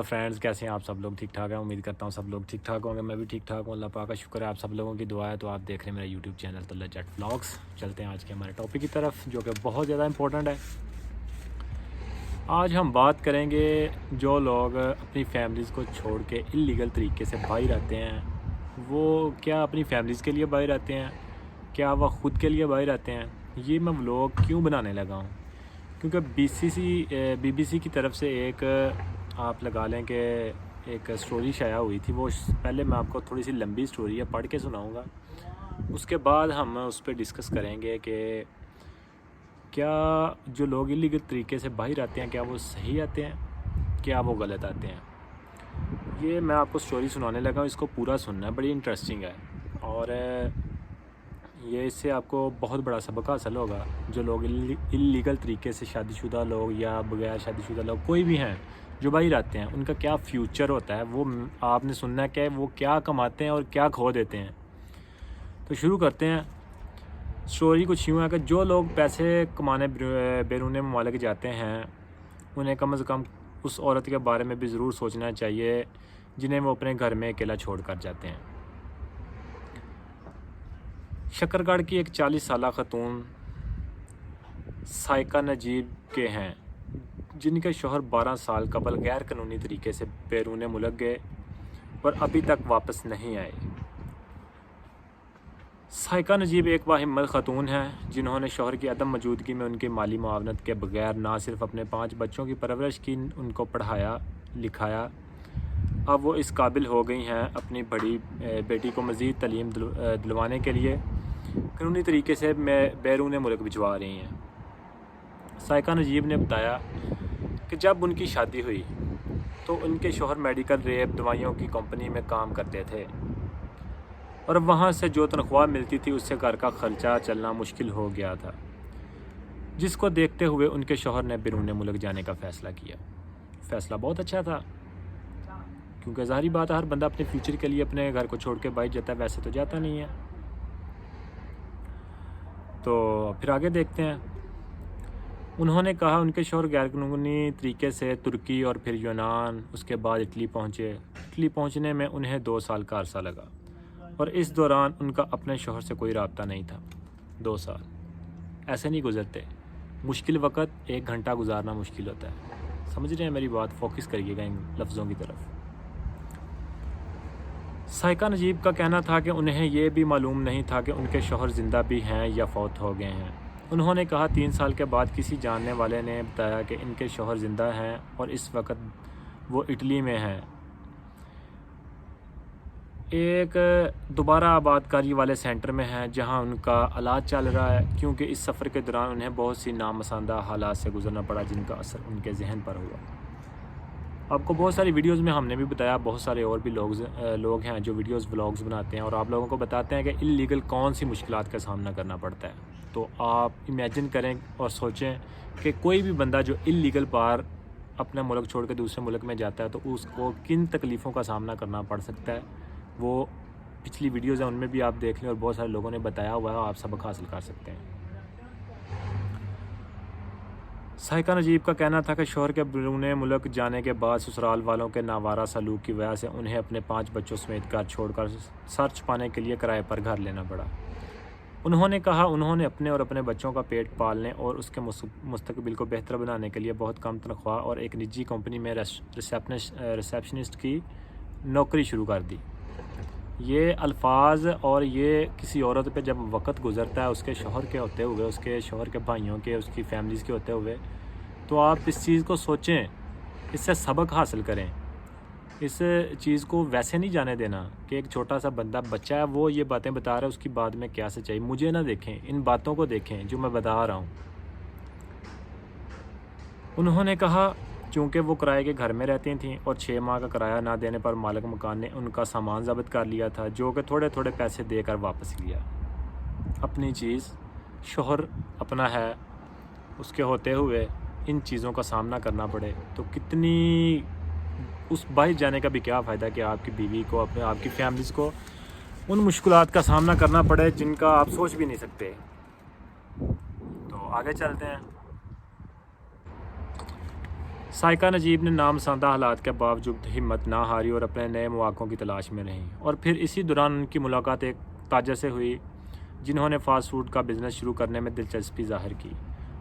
Friends, کیسے ہیں آپ سب لوگ؟ ٹھیک ٹھاک ہیں؟ امید کرتا ہوں سب لوگ ٹھیک ٹھاک ہوں گے، میں بھی ٹھیک ٹھاک ہوں، اللہ پاک کا شکر ہے، آپ سب لوگوں کی دعا ہے۔ تو آپ دیکھ رہے ہیں میرا یوٹیوب چینل طلعت جٹ ولاگس۔ چلتے ہیں آج کے ہمارے ٹاپک کی طرف جو کہ بہت زیادہ امپورٹنٹ ہے۔ آج ہم بات کریں گے جو لوگ اپنی فیملیز کو چھوڑ کے انلیگل طریقے سے باہر آتے ہیں، وہ کیا اپنی فیملیز کے لیے باہر آتے ہیں، کیا وہ خود کے لیے باہر آتے ہیں؟ یہ میں ولاگ کیوں بنانے لگا ہوں؟ کیونکہ بی بی سی کی طرف سے ایک آپ لگا لیں کہ ایک سٹوری شائع ہوئی تھی۔ وہ پہلے میں آپ کو تھوڑی سی لمبی سٹوری ہے، پڑھ کے سناؤں گا، اس کے بعد ہم اس پہ ڈسکس کریں گے کہ کیا جو لوگ انلیگل طریقے سے باہر آتے ہیں کیا وہ صحیح آتے ہیں، کیا وہ غلط آتے ہیں۔ یہ میں آپ کو سٹوری سنانے لگا ہوں، اس کو پورا سننا ہے، بڑی انٹرسٹنگ ہے اور یہ اس سے آپ کو بہت بڑا سبق حاصل ہوگا۔ جو لوگ انلیگل طریقے سے شادی شدہ لوگ یا بغیر شادی شدہ لوگ کوئی بھی ہیں جو باہر آتے ہیں، ان کا کیا فیوچر ہوتا ہے، وہ آپ نے سننا ہے کہ وہ کیا کماتے ہیں اور کیا کھو دیتے ہیں۔ تو شروع کرتے ہیں۔ سٹوری کچھ یوں ہے کہ جو لوگ پیسے کمانے بیرون ممالک جاتے ہیں، انہیں کم از کم اس عورت کے بارے میں بھی ضرور سوچنا چاہیے جنہیں وہ اپنے گھر میں اکیلا چھوڑ کر جاتے ہیں۔ شکر گڑھ کی ایک 40 سالہ خاتون سائقہ نجیب کے ہیں، جن کے شوہر 12 سال قبل غیر قانونی طریقے سے بیرون ملک گئے اور ابھی تک واپس نہیں آئے۔ سائقہ نجیب ایک باہمت خاتون ہیں جنہوں نے شوہر کی عدم موجودگی میں ان کی مالی معاونت کے بغیر نہ صرف اپنے 5 بچوں کی پرورش کی، ان کو پڑھایا لکھایا۔ اب وہ اس قابل ہو گئی ہیں اپنی بڑی بیٹی کو مزید تعلیم دلوانے کے لیے قانونی طریقے سے بیرون ملک بھجوا رہی ہیں۔ سائقہ نجیب نے بتایا کہ جب ان کی شادی ہوئی تو ان کے شوہر میڈیکل ریپ دوائیوں کی کمپنی میں کام کرتے تھے اور وہاں سے جو تنخواہ ملتی تھی اس سے گھر کا خرچہ چلنا مشکل ہو گیا تھا، جس کو دیکھتے ہوئے ان کے شوہر نے بیرون ملک جانے کا فیصلہ کیا۔ فیصلہ بہت اچھا تھا، کیونکہ ظاہری بات ہے ہر بندہ اپنے فیوچر کے لیے اپنے گھر کو چھوڑ کے باہر جاتا ہے، ویسے تو جاتا نہیں ہے۔ تو پھر آگے دیکھتے ہیں۔ انہوں نے کہا ان کے شوہر غیر قانونی طریقے سے ترکی اور پھر یونان، اس کے بعد اٹلی پہنچے۔ اٹلی پہنچنے میں انہیں 2 سال کا عرصہ لگا اور اس دوران ان کا اپنے شوہر سے کوئی رابطہ نہیں تھا۔ 2 سال ایسے نہیں گزرتے، مشکل وقت 1 گھنٹہ گزارنا مشکل ہوتا ہے۔ سمجھ رہے ہیں میری بات؟ فوکس کریے گا ان لفظوں کی طرف۔ سائقہ نجیب کا کہنا تھا کہ انہیں یہ بھی معلوم نہیں تھا کہ ان کے شوہر زندہ بھی ہیں یا فوت ہو گئے ہیں۔ انہوں نے کہا 3 سال کے بعد کسی جاننے والے نے بتایا کہ ان کے شوہر زندہ ہیں اور اس وقت وہ اٹلی میں ہیں، ایک دوبارہ آباد کاری والے سینٹر میں ہیں جہاں ان کا علاج چل رہا ہے، کیونکہ اس سفر کے دوران انہیں بہت سی ناپسندیدہ حالات سے گزرنا پڑا جن کا اثر ان کے ذہن پر ہوا۔ آپ کو بہت ساری ویڈیوز میں ہم نے بھی بتایا، بہت سارے اور بھی لوگ ہیں جو ویڈیوز ولاگز بناتے ہیں اور آپ لوگوں کو بتاتے ہیں کہ انلیگل کون سی مشکلات کا سامنا کرنا پڑتا ہے۔ تو آپ امیجن کریں اور سوچیں کہ کوئی بھی بندہ جو انلیگل باہر اپنا ملک چھوڑ کے دوسرے ملک میں جاتا ہے تو اس کو کن تکلیفوں کا سامنا کرنا پڑ سکتا ہے۔ وہ پچھلی ویڈیوز ہیں ان میں بھی آپ دیکھ لیں اور بہت سارے لوگوں نے بتایا ہوا ہے، آپ سبق حاصل کر سکتے ہیں۔ سائقہ نجیب کا کہنا تھا کہ شوہر کے بیرون ملک جانے کے بعد سسرال والوں کے ناوارہ سلوک کی وجہ سے انہیں اپنے 5 بچوں سمیت گھر چھوڑ کر سر چھپانے کے لیے کرائے پر گھر لینا پڑا۔ انہوں نے کہا انہوں نے اپنے اور اپنے بچوں کا پیٹ پالنے اور اس کے مستقبل کو بہتر بنانے کے لیے بہت کم تنخواہ اور ایک نجی کمپنی میں ریسیپشنسٹ کی نوکری شروع کر دی۔ یہ الفاظ اور یہ کسی عورت پہ جب وقت گزرتا ہے اس کے شوہر کے ہوتے ہوئے، اس کے شوہر کے بھائیوں کے، اس کی فیملیز کے ہوتے ہوئے، تو آپ اس چیز کو سوچیں، اس سے سبق حاصل کریں۔ اس چیز کو ویسے نہیں جانے دینا کہ ایک چھوٹا سا بچہ ہے، وہ یہ باتیں بتا رہا ہے، اس کی بات میں کیا سچائی، مجھے نہ دیکھیں، ان باتوں کو دیکھیں جو میں بتا رہا ہوں۔ انہوں نے کہا چونکہ وہ کرائے کے گھر میں رہتی تھیں اور 6 ماہ کا کرایہ نہ دینے پر مالک مکان نے ان کا سامان ضبط کر لیا تھا، جو کہ تھوڑے تھوڑے پیسے دے کر واپس لیا۔ اپنی چیز شوہر اپنا ہے، اس کے ہوتے ہوئے ان چیزوں کا سامنا کرنا پڑے تو کتنی اس باہر جانے کا بھی کیا فائدہ کہ آپ کی بیوی کو، آپ کی فیملیز کو ان مشکلات کا سامنا کرنا پڑے جن کا آپ سوچ بھی نہیں سکتے۔ تو آگے چلتے ہیں۔ سائقہ نجیب نے نامساندہ حالات کے باوجود ہمت نہ ہاری اور اپنے نئے مواقعوں کی تلاش میں رہیں، اور پھر اسی دوران ان کی ملاقات ایک تاجر سے ہوئی جنہوں نے فاسٹ فوڈ کا بزنس شروع کرنے میں دلچسپی ظاہر کی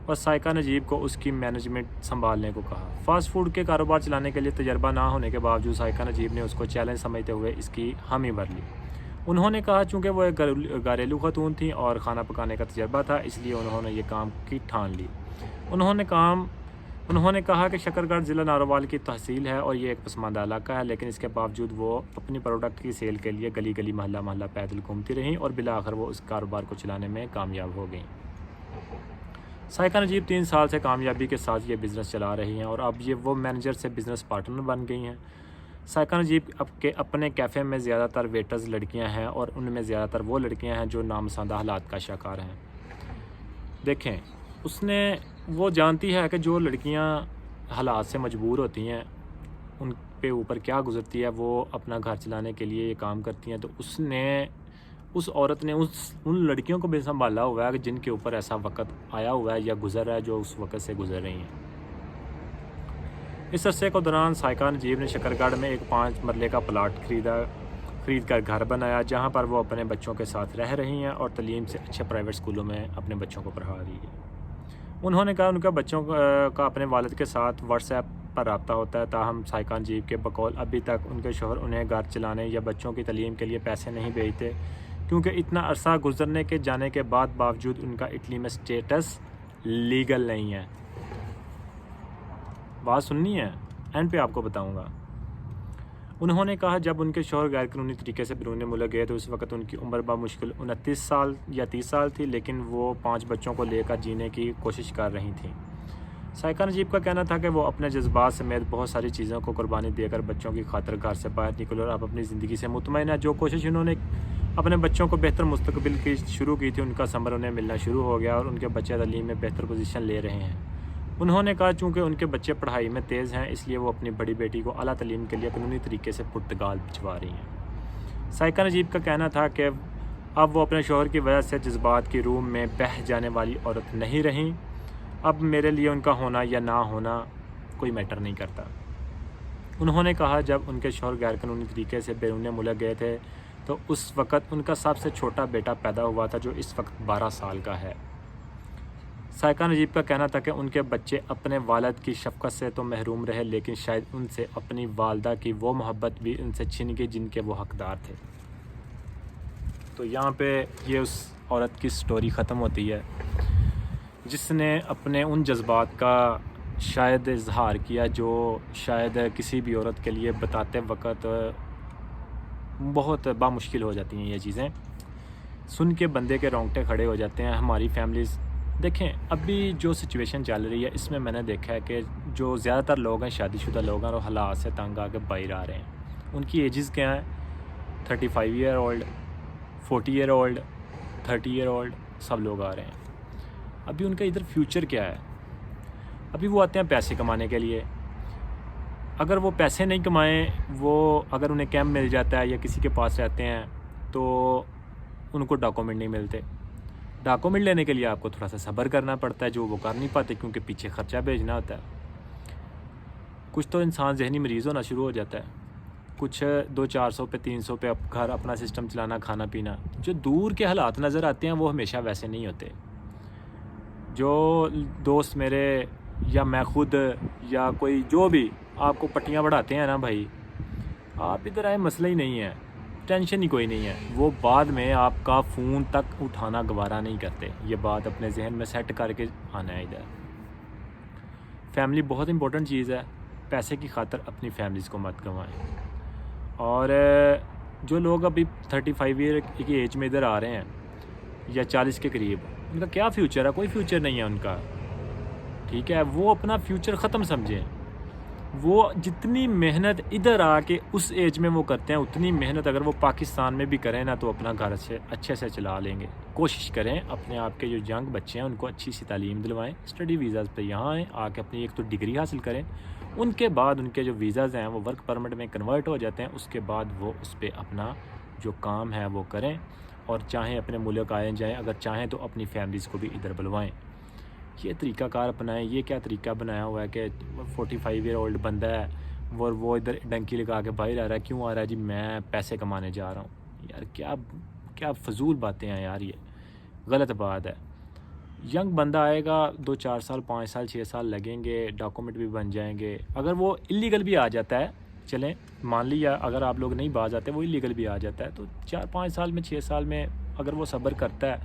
اور سائقہ نجیب کو اس کی مینجمنٹ سنبھالنے کو کہا۔ فاسٹ فوڈ کے کاروبار چلانے کے لیے تجربہ نہ ہونے کے باوجود سائقہ نجیب نے اس کو چیلنج سمجھتے ہوئے اس کی حامی بھر لی۔ انہوں نے کہا چونکہ وہ ایک گھریلو خاتون تھیں اور کھانا پکانے کا تجربہ تھا، اس لیے انہوں نے یہ کام کی ٹھان لی۔ انہوں نے کہا کہ شکرگڑھ ضلع نارووال کی تحصیل ہے اور یہ ایک پسماندہ علاقہ ہے، لیکن اس کے باوجود وہ اپنی پروڈکٹ کی سیل کے لیے گلی گلی محلہ محلہ پیدل گھومتی رہیں اور بالآخر وہ اس کاروبار کو چلانے میں کامیاب ہو گئیں۔ سائقہ نجیب 3 سال سے کامیابی کے ساتھ یہ بزنس چلا رہی ہیں اور اب یہ وہ مینیجر سے بزنس پارٹنر بن گئی ہیں۔ سائقہ نجیب اپنے کیفے میں زیادہ تر ویٹرز لڑکیاں ہیں اور ان میں زیادہ تر وہ لڑکیاں ہیں جو نامساندہ حالات کا شکار ہیں۔ دیکھیں، وہ جانتی ہے کہ جو لڑکیاں حالات سے مجبور ہوتی ہیں ان پہ اوپر کیا گزرتی ہے، وہ اپنا گھر چلانے کے لیے یہ کام کرتی ہیں، تو اس عورت نے ان لڑکیوں کو بھی سنبھالا ہوا ہے کہ جن کے اوپر ایسا وقت آیا ہوا ہے یا گزر رہا ہے جو اس وقت سے گزر رہی ہیں۔ اس عرصے کے دوران سائقہ نجیب نے شکرگڑھ میں ایک 5 مرلے کا پلاٹ خرید کر گھر بنایا جہاں پر وہ اپنے بچوں کے ساتھ رہ رہی ہیں اور تعلیم سے اچھے پرائیویٹ اسکولوں میں اپنے بچوں کو پڑھا رہی ہے۔ انہوں نے کہا ان کے بچوں کا اپنے والد کے ساتھ واٹس ایپ پر رابطہ ہوتا ہے، تاہم سائقہ نجیب کے بقول ابھی تک ان کے شوہر انہیں گھر چلانے یا بچوں کی تعلیم کے لیے پیسے نہیں بھیجتے، کیونکہ اتنا عرصہ گزرنے کے جانے کے باوجود ان کا اٹلی میں سٹیٹس لیگل نہیں ہے۔ بات سننی ہے، اینڈ پہ آپ کو بتاؤں گا۔ انہوں نے کہا جب ان کے شوہر غیر قانونی طریقے سے بیرون ملک گئے تو اس وقت ان کی عمر بمشکل 29 سال یا 30 سال تھی، لیکن وہ 5 بچوں کو لے کر جینے کی کوشش کر رہی تھیں۔ سائقہ نجیب کا کہنا تھا کہ وہ اپنے جذبات سمیت بہت ساری چیزوں کو قربانی دے کر بچوں کی خاطر گھر سے باہر نکلے اور اب اپنی زندگی سے مطمئن ہے۔ جو کوشش انہوں نے اپنے بچوں کو بہتر مستقبل کی شروع کی تھی، ان کا ثمر انہیں ملنا شروع ہو گیا اور ان کے بچے تعلیم میں بہتر پوزیشن لے رہے ہیں۔ انہوں نے کہا چونکہ ان کے بچے پڑھائی میں تیز ہیں اس لیے وہ اپنی بڑی بیٹی کو اعلیٰ تعلیم کے لیے قانونی طریقے سے پرتگال بھجوا رہی ہیں۔ سائقہ نجیب کا کہنا تھا کہ اب وہ اپنے شوہر کی وجہ سے جذبات کی روح میں بہہ جانے والی عورت نہیں رہیں، اب میرے لیے ان کا ہونا یا نہ ہونا کوئی میٹر نہیں کرتا۔ انہوں نے کہا جب ان کے شوہر غیر قانونی طریقے سے بیرون ملک گئے تھے تو اس وقت ان کا سب سے چھوٹا بیٹا پیدا ہوا تھا جو اس وقت 12 سال کا ہے۔ سائقہ نجیب کا کہنا تھا کہ ان کے بچے اپنے والد کی شفقت سے تو محروم رہے لیکن شاید ان سے اپنی والدہ کی وہ محبت بھی ان سے چھن گئی جن کے وہ حقدار تھے۔ تو یہاں پہ یہ اس عورت کی سٹوری ختم ہوتی ہے جس نے اپنے ان جذبات کا شاید اظہار کیا جو شاید کسی بھی عورت کے لیے بتاتے وقت بہت بامشکل ہو جاتی ہیں۔ یہ چیزیں سن کے بندے کے رونگٹے کھڑے ہو جاتے ہیں۔ ہماری فیملیز دیکھیں، ابھی جو سچویشن چل رہی ہے اس میں نے دیکھا ہے کہ جو زیادہ تر لوگ ہیں شادی شدہ لوگ ہیں اور حالات سے تنگ آ کے باہر آ رہے ہیں۔ ان کی ایجز کیا ہیں؟ 35 year old, 40 year old, 30 year old, سب لوگ آ رہے ہیں۔ ابھی ان کا ادھر فیوچر کیا ہے؟ ابھی وہ آتے ہیں پیسے کمانے کے لیے۔ اگر وہ پیسے نہیں کمائیں، اگر انہیں کیمپ مل جاتا ہے یا کسی کے پاس رہتے ہیں تو ان کو ڈاکومنٹ نہیں ملتے۔ ڈاکومنٹ لینے کے لیے آپ کو تھوڑا سا صبر کرنا پڑتا ہے جو وہ کر نہیں پاتے کیونکہ پیچھے خرچہ بھیجنا ہوتا ہے۔ کچھ تو انسان ذہنی مریض ہونا شروع ہو جاتا ہے، کچھ 200-400 پہ 300 پہ گھر اپنا سسٹم چلانا، کھانا پینا۔ جو دور کے حالات نظر آتے ہیں وہ ہمیشہ ویسے نہیں ہوتے۔ جو دوست میرے یا میں خود یا کوئی جو بھی آپ کو پٹیاں بڑھاتے ہیں نا بھائی، آپ ادھر آئے مسئلہ ہی نہیں ہے، ٹینشن ہی کوئی نہیں ہے، وہ بعد میں آپ کا فون تک اٹھانا گوارا نہیں کرتے۔ یہ بات اپنے ذہن میں سیٹ کر کے آنا ہے ادھر۔ فیملی بہت امپورٹنٹ چیز ہے، پیسے کی خاطر اپنی فیملیز کو مت گنوائیں۔ اور جو لوگ ابھی 35 ایئر کی ایج میں ادھر آ رہے ہیں یا 40 کے قریب، ان کا کیا فیوچر ہے؟ کوئی فیوچر نہیں ہے ان کا، ٹھیک ہے؟ وہ اپنا فیوچر ختم سمجھیں۔ وہ جتنی محنت ادھر آ کے اس ایج میں وہ کرتے ہیں اتنی محنت اگر وہ پاکستان میں بھی کریں نا تو اپنا گھر اچھے سے چلا لیں گے۔ کوشش کریں اپنے آپ کے جو ینگ بچے ہیں ان کو اچھی سی تعلیم دلوائیں، اسٹڈی ویزاز پہ یہاں آئیں، آ کے اپنی ایک تو ڈگری حاصل کریں، ان کے بعد ان کے جو ویزاز ہیں وہ ورک پرمٹ میں کنورٹ ہو جاتے ہیں، اس کے بعد وہ اس پہ اپنا جو کام ہے وہ کریں اور چاہیں اپنے ملک آئیں جائیں، اگر چاہیں تو اپنی فیملیز کو بھی ادھر بلوائیں۔ یہ طریقہ کار اپنائیں. یہ کیا طریقہ بنایا ہوا ہے کہ 45 ایئر اولڈ بندہ ہے وہ ادھر ڈنکی لگا کے باہر آ رہا ہے. کیوں آ رہا ہے جی؟ میں پیسے کمانے جا رہا ہوں. یار کیا فضول باتیں ہیں یار, یہ غلط بات ہے. ینگ بندہ آئے گا, 2-4 سال 5 سال 6 سال لگیں گے, ڈاکومنٹ بھی بن جائیں گے. اگر وہ اللیگل بھی آ جاتا ہے, چلیں مان لیا اگر آپ لوگ نہیں باز آتے, وہ اللیگل بھی آ جاتا ہے, تو 4-5 سال میں 6 سال میں اگر وہ صبر کرتا ہے,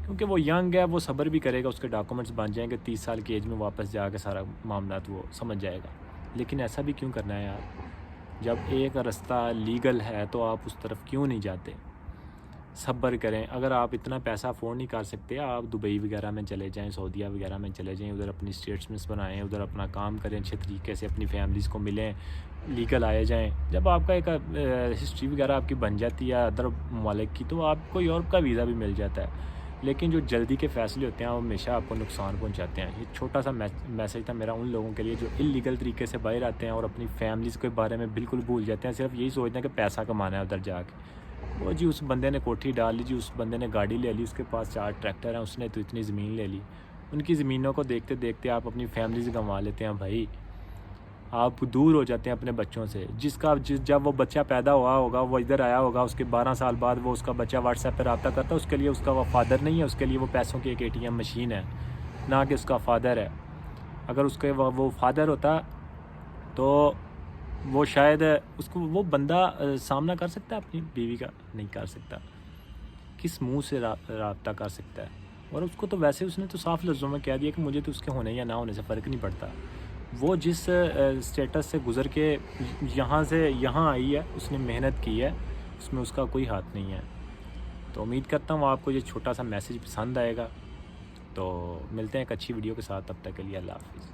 کیونکہ وہ ینگ ہے, وہ صبر بھی کرے گا, اس کے ڈاکومنٹس بن جائیں گے, 30 سال کی ایج میں واپس جا کے سارا معاملات وہ سمجھ جائے گا. لیکن ایسا بھی کیوں کرنا ہے یار؟ جب ایک رستہ لیگل ہے تو آپ اس طرف کیوں نہیں جاتے؟ صبر کریں. اگر آپ اتنا پیسہ افورڈ نہیں کر سکتے, آپ دبئی وغیرہ میں چلے جائیں, سعودیہ وغیرہ میں چلے جائیں, ادھر اپنی اسٹیٹمنٹس بنائیں, ادھر اپنا کام کریں, اچھے طریقے سے اپنی فیملیز کو ملیں, لیگل آئے جائیں. جب آپ کا ایک ہسٹری وغیرہ آپ کی بن جاتی ہے ادر ممالک کی, تو آپ کو یورپ کا ویزا بھی مل جاتا ہے. لیکن جو جلدی کے فیصلے ہوتے ہیں وہ ہمیشہ آپ کو نقصان پہنچاتے ہیں. یہ چھوٹا سا میسج تھا میرا ان لوگوں کے لیے جو اللیگل طریقے سے باہر آتے ہیں اور اپنی فیملیز کے بارے میں بالکل بھول جاتے ہیں, صرف یہی سوچتے ہیں کہ پیسہ کمانا ہے ادھر جا کے. وہ جی اس بندے نے کوٹھی ڈال لی, جی اس بندے نے گاڑی لے لی, اس کے پاس 4 ٹریکٹر ہیں, اس نے تو اتنی زمین لے لی. ان کی زمینوں کو دیکھتے دیکھتے آپ اپنی فیملیز گنوا لیتے ہیں بھائی. آپ دور ہو جاتے ہیں اپنے بچوں سے. جب وہ بچہ پیدا ہوا ہوگا, وہ ادھر آیا ہوگا, اس کے 12 سال بعد وہ اس کا بچہ واٹس ایپ پہ رابطہ کرتا ہے, اس کے لیے اس کا وہ فادر نہیں ہے, اس کے لیے وہ پیسوں کی ایک ATM مشین ہے, نہ کہ اس کا فادر ہے. اگر اس کے وہ فادر ہوتا تو وہ شاید اس کو وہ بندہ سامنا کر سکتا ہے اپنی بیوی کا, نہیں کر سکتا. کس منہ سے رابطہ کر سکتا ہے؟ اور اس کو تو ویسے اس نے تو صاف لفظوں میں کہہ دیا کہ مجھے تو اس کے ہونے یا نہ ہونے سے فرق نہیں پڑتا. وہ جس اسٹیٹس سے گزر کے یہاں سے یہاں آئی ہے, اس نے محنت کی ہے, اس میں اس کا کوئی ہاتھ نہیں ہے. تو امید کرتا ہوں آپ کو یہ چھوٹا سا میسج پسند آئے گا. تو ملتے ہیں ایک اچھی ویڈیو کے ساتھ, تب تک کے لیے اللہ حافظ.